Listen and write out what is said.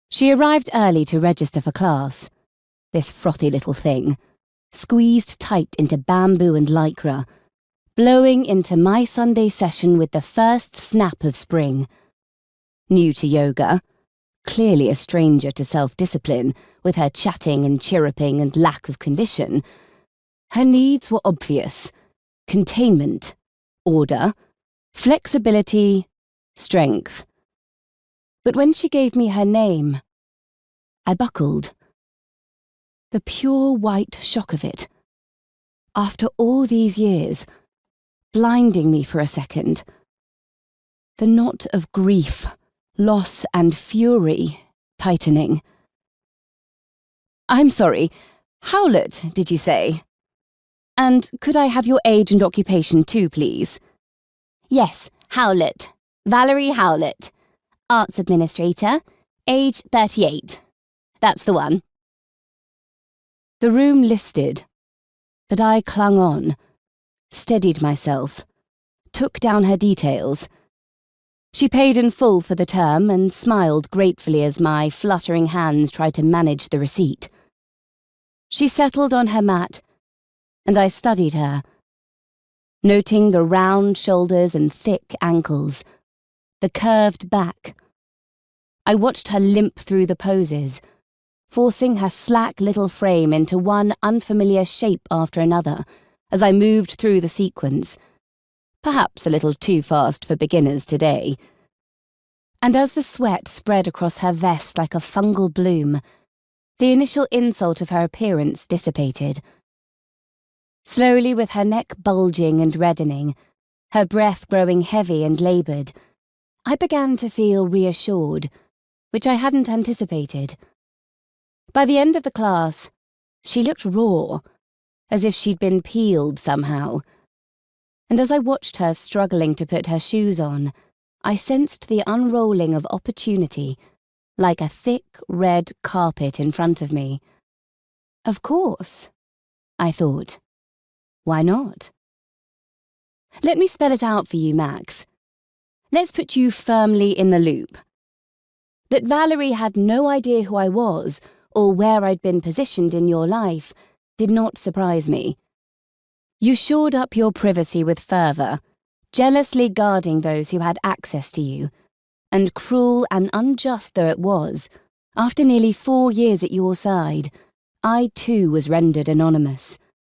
She arrived early to register for class. This frothy little thing, squeezed tight into bamboo and lycra, blowing into my Sunday session with the first snap of spring. New to yoga, clearly a stranger to self-discipline, with her chatting and chirruping and lack of condition. Her needs were obvious: containment, order, flexibility, strength. But when she gave me her name, I buckled. The pure white shock of it, after all these years, blinding me for a second. The knot of grief, loss and fury tightening. "I'm sorry, Howlett, did you say? And could I have your age and occupation too, please?" "Yes, Howlett. Valerie Howlett. Arts Administrator. Age 38. That's the one." The room listed, but I clung on, steadied myself, took down her details. She paid in full for the term and smiled gratefully as my fluttering hands tried to manage the receipt. She settled on her mat, and I studied her, noting the round shoulders and thick ankles, the curved back. I watched her limp through the poses, forcing her slack little frame into one unfamiliar shape after another as I moved through the sequence, perhaps a little too fast for beginners today. And as the sweat spread across her vest like a fungal bloom, the initial insult of her appearance dissipated. Slowly, with her neck bulging and reddening, her breath growing heavy and laboured, I began to feel reassured, which I hadn't anticipated. By the end of the class, she looked raw, as if she'd been peeled somehow. And as I watched her struggling to put her shoes on, I sensed the unrolling of opportunity, like a thick red carpet in front of me. Of course, I thought. Why not? Let me spell it out for you, Max. Let's put you firmly in the loop. That Valerie had no idea who I was or where I'd been positioned in your life did not surprise me. You shored up your privacy with fervour, jealously guarding those who had access to you, and cruel and unjust though it was, after nearly 4 years at your side, I too was rendered anonymous.